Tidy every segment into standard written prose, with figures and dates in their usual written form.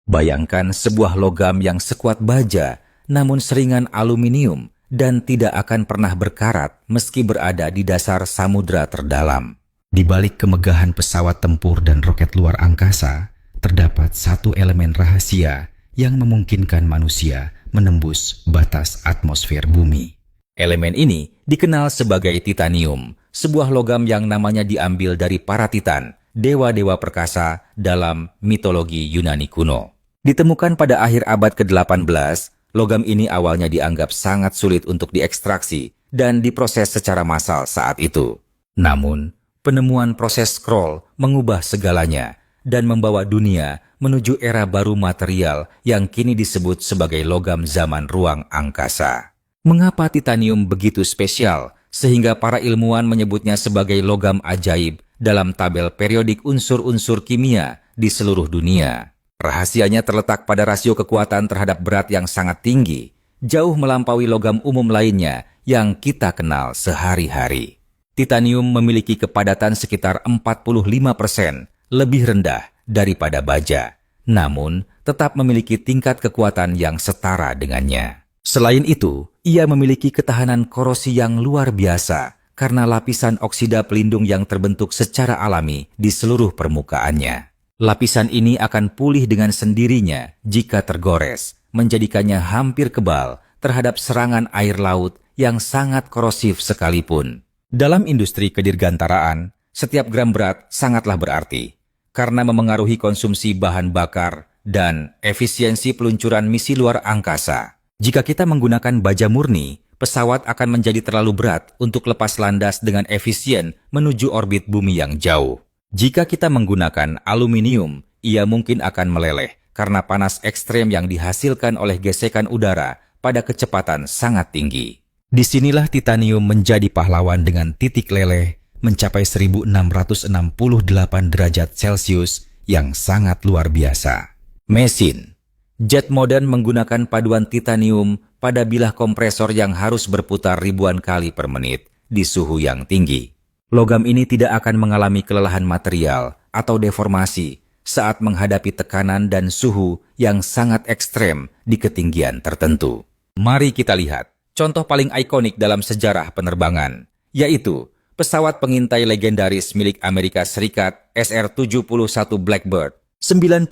Bayangkan sebuah logam yang sekuat baja, namun seringan aluminium dan tidak akan pernah berkarat meski berada di dasar samudra terdalam. Di balik kemegahan pesawat tempur dan roket luar angkasa, terdapat satu elemen rahasia yang memungkinkan manusia menembus batas atmosfer bumi. Elemen ini dikenal sebagai titanium, sebuah logam yang namanya diambil dari para titan, dewa-dewa perkasa dalam mitologi Yunani kuno. Ditemukan pada akhir abad ke-18, logam ini awalnya dianggap sangat sulit untuk diekstraksi dan diproses secara massal saat itu. Namun, penemuan proses scroll mengubah segalanya dan membawa dunia menuju era baru material yang kini disebut sebagai logam zaman ruang angkasa. Mengapa titanium begitu spesial sehingga para ilmuwan menyebutnya sebagai logam ajaib dalam tabel periodik unsur-unsur kimia di seluruh dunia? Rahasianya terletak pada rasio kekuatan terhadap berat yang sangat tinggi, jauh melampaui logam umum lainnya yang kita kenal sehari-hari. Titanium memiliki kepadatan sekitar 45%, lebih rendah daripada baja, namun tetap memiliki tingkat kekuatan yang setara dengannya. Selain itu, ia memiliki ketahanan korosi yang luar biasa karena lapisan oksida pelindung yang terbentuk secara alami di seluruh permukaannya. Lapisan ini akan pulih dengan sendirinya jika tergores, menjadikannya hampir kebal terhadap serangan air laut yang sangat korosif sekalipun. Dalam industri kedirgantaraan, setiap gram berat sangatlah berarti, karena memengaruhi konsumsi bahan bakar dan efisiensi peluncuran misi luar angkasa. Jika kita menggunakan baja murni, pesawat akan menjadi terlalu berat untuk lepas landas dengan efisien menuju orbit bumi yang jauh. Jika kita menggunakan aluminium, ia mungkin akan meleleh karena panas ekstrem yang dihasilkan oleh gesekan udara pada kecepatan sangat tinggi. Disinilah titanium menjadi pahlawan dengan titik leleh mencapai 1668 derajat Celcius yang sangat luar biasa. Mesin. Jet modern menggunakan paduan titanium pada bilah kompresor yang harus berputar ribuan kali per menit di suhu yang tinggi. Logam ini tidak akan mengalami kelelahan material atau deformasi saat menghadapi tekanan dan suhu yang sangat ekstrem di ketinggian tertentu. Mari kita lihat contoh paling ikonik dalam sejarah penerbangan, yaitu pesawat pengintai legendaris milik Amerika Serikat SR-71 Blackbird. 92%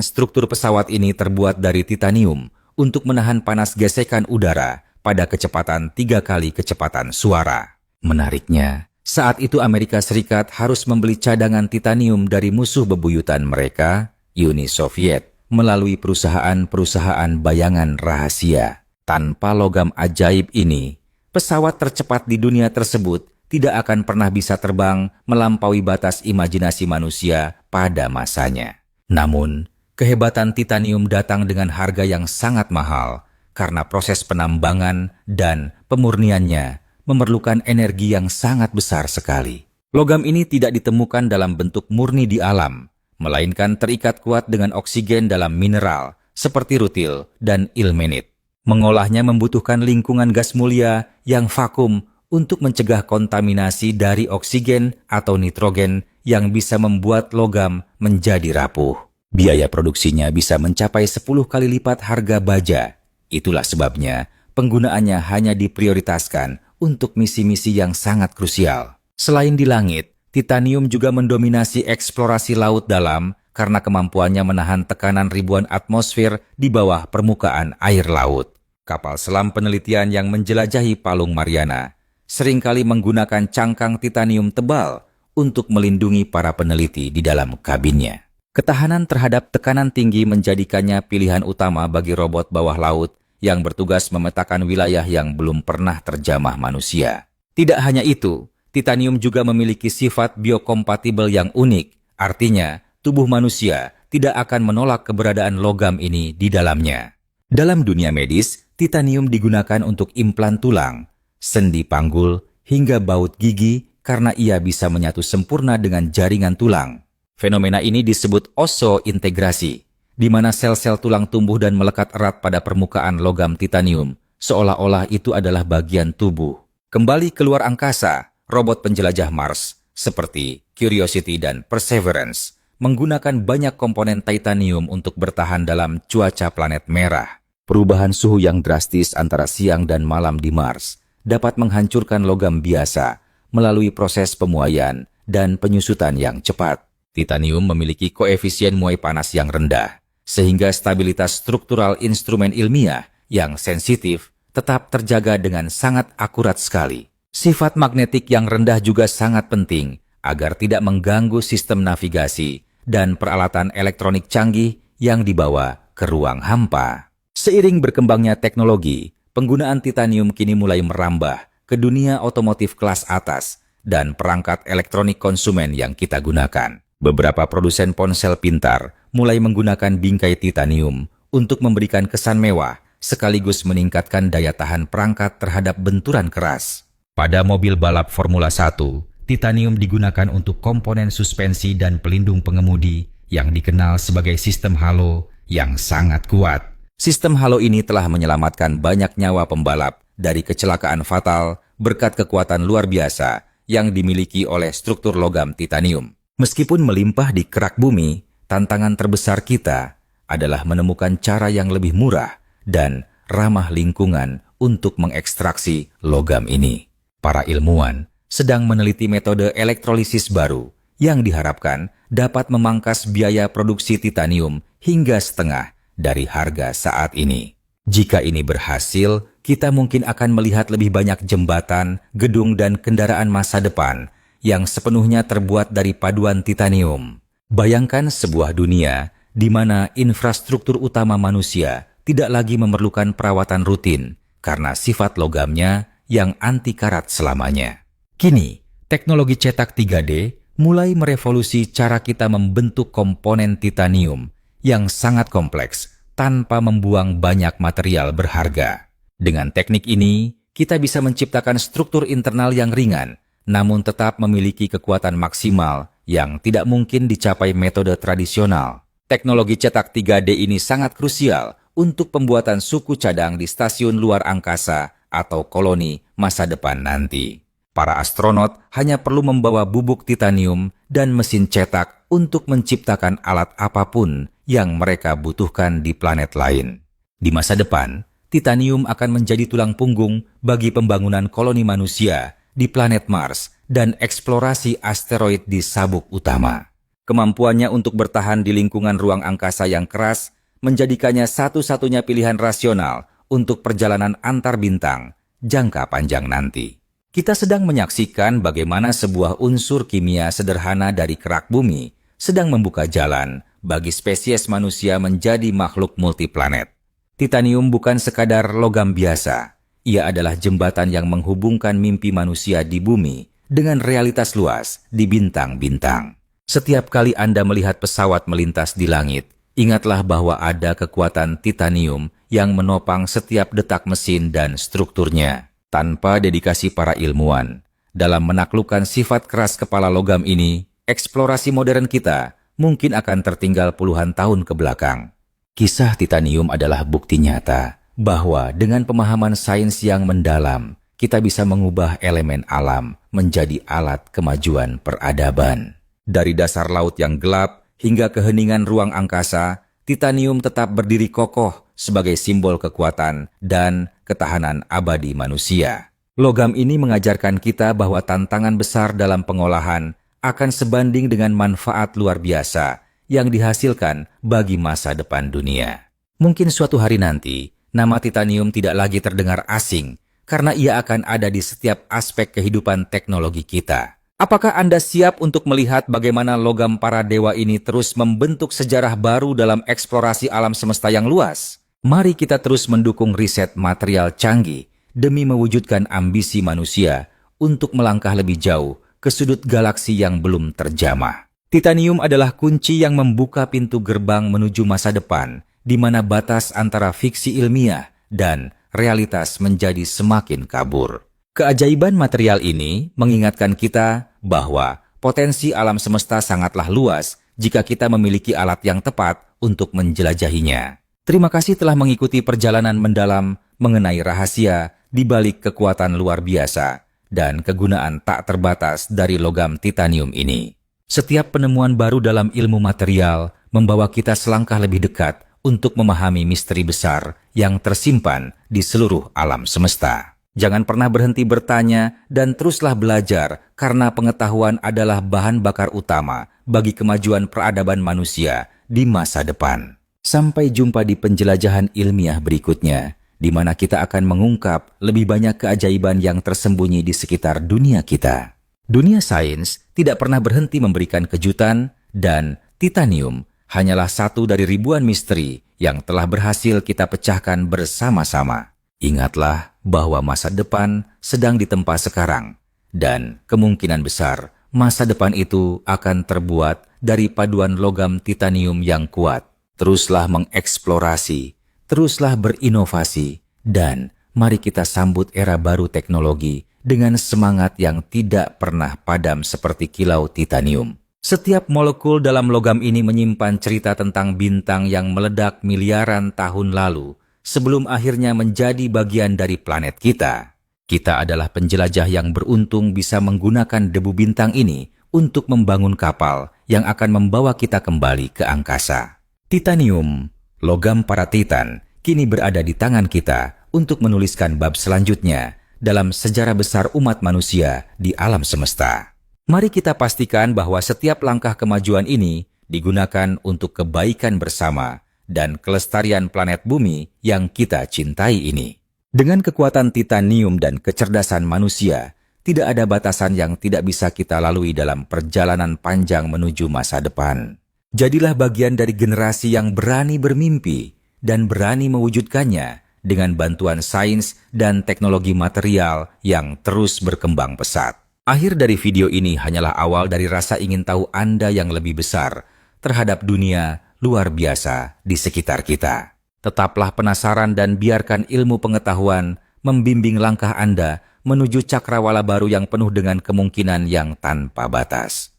struktur pesawat ini terbuat dari titanium untuk menahan panas gesekan udara pada kecepatan 3 kali kecepatan suara. Menariknya, saat itu Amerika Serikat harus membeli cadangan titanium dari musuh bebuyutan mereka, Uni Soviet, melalui perusahaan-perusahaan bayangan rahasia. Tanpa logam ajaib ini, pesawat tercepat di dunia tersebut tidak akan pernah bisa terbang melampaui batas imajinasi manusia pada masanya. Namun, kehebatan titanium datang dengan harga yang sangat mahal karena proses penambangan dan pemurniannya memerlukan energi yang sangat besar sekali. Logam ini tidak ditemukan dalam bentuk murni di alam, melainkan terikat kuat dengan oksigen dalam mineral seperti rutil dan ilmenit. Mengolahnya membutuhkan lingkungan gas mulia yang vakum untuk mencegah kontaminasi dari oksigen atau nitrogen yang bisa membuat logam menjadi rapuh. Biaya produksinya bisa mencapai 10 kali lipat harga baja. Itulah sebabnya penggunaannya hanya diprioritaskan untuk misi-misi yang sangat krusial. Selain di langit, titanium juga mendominasi eksplorasi laut dalam karena kemampuannya menahan tekanan ribuan atmosfer di bawah permukaan air laut. Kapal selam penelitian yang menjelajahi Palung Mariana seringkali menggunakan cangkang titanium tebal untuk melindungi para peneliti di dalam kabinnya. Ketahanan terhadap tekanan tinggi menjadikannya pilihan utama bagi robot bawah laut yang bertugas memetakan wilayah yang belum pernah terjamah manusia. Tidak hanya itu, titanium juga memiliki sifat biokompatibel yang unik. Artinya, tubuh manusia tidak akan menolak keberadaan logam ini di dalamnya. Dalam dunia medis, titanium digunakan untuk implan tulang, sendi panggul, hingga baut gigi karena ia bisa menyatu sempurna dengan jaringan tulang. Fenomena ini disebut osseointegrasi, di mana sel-sel tulang tumbuh dan melekat erat pada permukaan logam titanium, seolah-olah itu adalah bagian tubuh. Kembali ke luar angkasa, robot penjelajah Mars, seperti Curiosity dan Perseverance, menggunakan banyak komponen titanium untuk bertahan dalam cuaca planet merah. Perubahan suhu yang drastis antara siang dan malam di Mars dapat menghancurkan logam biasa melalui proses pemuaian dan penyusutan yang cepat. Titanium memiliki koefisien muai panas yang rendah, sehingga stabilitas struktural instrumen ilmiah yang sensitif tetap terjaga dengan sangat akurat sekali. Sifat magnetik yang rendah juga sangat penting agar tidak mengganggu sistem navigasi dan peralatan elektronik canggih yang dibawa ke ruang hampa. Seiring berkembangnya teknologi, penggunaan titanium kini mulai merambah ke dunia otomotif kelas atas dan perangkat elektronik konsumen yang kita gunakan. Beberapa produsen ponsel pintar mulai menggunakan bingkai titanium untuk memberikan kesan mewah sekaligus meningkatkan daya tahan perangkat terhadap benturan keras. Pada mobil balap Formula 1, titanium digunakan untuk komponen suspensi dan pelindung pengemudi yang dikenal sebagai sistem halo yang sangat kuat. Sistem halo ini telah menyelamatkan banyak nyawa pembalap dari kecelakaan fatal berkat kekuatan luar biasa yang dimiliki oleh struktur logam titanium. Meskipun melimpah di kerak bumi, tantangan terbesar kita adalah menemukan cara yang lebih murah dan ramah lingkungan untuk mengekstraksi logam ini. Para ilmuwan sedang meneliti metode elektrolisis baru yang diharapkan dapat memangkas biaya produksi titanium hingga setengah dari harga saat ini. Jika ini berhasil, kita mungkin akan melihat lebih banyak jembatan, gedung, dan kendaraan masa depan yang sepenuhnya terbuat dari paduan titanium. Bayangkan sebuah dunia di mana infrastruktur utama manusia tidak lagi memerlukan perawatan rutin karena sifat logamnya yang anti karat selamanya. Kini, teknologi cetak 3D mulai merevolusi cara kita membentuk komponen titanium yang sangat kompleks tanpa membuang banyak material berharga. Dengan teknik ini, kita bisa menciptakan struktur internal yang ringan, namun tetap memiliki kekuatan maksimal yang tidak mungkin dicapai metode tradisional. Teknologi cetak 3D ini sangat krusial untuk pembuatan suku cadang di stasiun luar angkasa atau koloni masa depan nanti. Para astronot hanya perlu membawa bubuk titanium dan mesin cetak untuk menciptakan alat apapun yang mereka butuhkan di planet lain. Di masa depan, titanium akan menjadi tulang punggung bagi pembangunan koloni manusia di planet Mars dan eksplorasi asteroid di sabuk utama. Kemampuannya untuk bertahan di lingkungan ruang angkasa yang keras menjadikannya satu-satunya pilihan rasional untuk perjalanan antar bintang jangka panjang nanti. Kita sedang menyaksikan bagaimana sebuah unsur kimia sederhana dari kerak bumi sedang membuka jalan bagi spesies manusia menjadi makhluk multiplanet. Titanium bukan sekadar logam biasa. Ia adalah jembatan yang menghubungkan mimpi manusia di bumi dengan realitas luas di bintang-bintang. Setiap kali Anda melihat pesawat melintas di langit, ingatlah bahwa ada kekuatan titanium yang menopang setiap detak mesin dan strukturnya. Tanpa dedikasi para ilmuwan dalam menaklukkan sifat keras kepala logam ini, eksplorasi modern kita mungkin akan tertinggal puluhan tahun ke belakang. Kisah titanium adalah bukti nyata bahwa dengan pemahaman sains yang mendalam, kita bisa mengubah elemen alam menjadi alat kemajuan peradaban. Dari dasar laut yang gelap hingga keheningan ruang angkasa, titanium tetap berdiri kokoh sebagai simbol kekuatan dan ketahanan abadi manusia. Logam ini mengajarkan kita bahwa tantangan besar dalam pengolahan akan sebanding dengan manfaat luar biasa yang dihasilkan bagi masa depan dunia. Mungkin suatu hari nanti, nama titanium tidak lagi terdengar asing karena ia akan ada di setiap aspek kehidupan teknologi kita. Apakah Anda siap untuk melihat bagaimana logam para dewa ini terus membentuk sejarah baru dalam eksplorasi alam semesta yang luas? Mari kita terus mendukung riset material canggih demi mewujudkan ambisi manusia untuk melangkah lebih jauh ke sudut galaksi yang belum terjamah. Titanium adalah kunci yang membuka pintu gerbang menuju masa depan, di mana batas antara fiksi ilmiah dan realitas menjadi semakin kabur. Keajaiban material ini mengingatkan kita bahwa potensi alam semesta sangatlah luas jika kita memiliki alat yang tepat untuk menjelajahinya. Terima kasih telah mengikuti perjalanan mendalam mengenai rahasia di balik kekuatan luar biasa dan kegunaan tak terbatas dari logam titanium ini. Setiap penemuan baru dalam ilmu material membawa kita selangkah lebih dekat untuk memahami misteri besar yang tersimpan di seluruh alam semesta. Jangan pernah berhenti bertanya dan teruslah belajar karena pengetahuan adalah bahan bakar utama bagi kemajuan peradaban manusia di masa depan. Sampai jumpa di penjelajahan ilmiah berikutnya, di mana kita akan mengungkap lebih banyak keajaiban yang tersembunyi di sekitar dunia kita. Dunia sains tidak pernah berhenti memberikan kejutan dan titanium hanyalah satu dari ribuan misteri yang telah berhasil kita pecahkan bersama-sama. Ingatlah bahwa masa depan sedang ditempa sekarang dan kemungkinan besar masa depan itu akan terbuat dari paduan logam titanium yang kuat. Teruslah mengeksplorasi, teruslah berinovasi, dan mari kita sambut era baru teknologi dengan semangat yang tidak pernah padam seperti kilau titanium. Setiap molekul dalam logam ini menyimpan cerita tentang bintang yang meledak miliaran tahun lalu sebelum akhirnya menjadi bagian dari planet kita. Kita adalah penjelajah yang beruntung bisa menggunakan debu bintang ini untuk membangun kapal yang akan membawa kita kembali ke angkasa. Titanium, logam para titan, kini berada di tangan kita untuk menuliskan bab selanjutnya dalam sejarah besar umat manusia di alam semesta. Mari kita pastikan bahwa setiap langkah kemajuan ini digunakan untuk kebaikan bersama dan kelestarian planet bumi yang kita cintai ini. Dengan kekuatan titanium dan kecerdasan manusia, tidak ada batasan yang tidak bisa kita lalui dalam perjalanan panjang menuju masa depan. Jadilah bagian dari generasi yang berani bermimpi dan berani mewujudkannya dengan bantuan sains dan teknologi material yang terus berkembang pesat. Akhir dari video ini hanyalah awal dari rasa ingin tahu Anda yang lebih besar terhadap dunia luar biasa di sekitar kita. Tetaplah penasaran dan biarkan ilmu pengetahuan membimbing langkah Anda menuju cakrawala baru yang penuh dengan kemungkinan yang tanpa batas.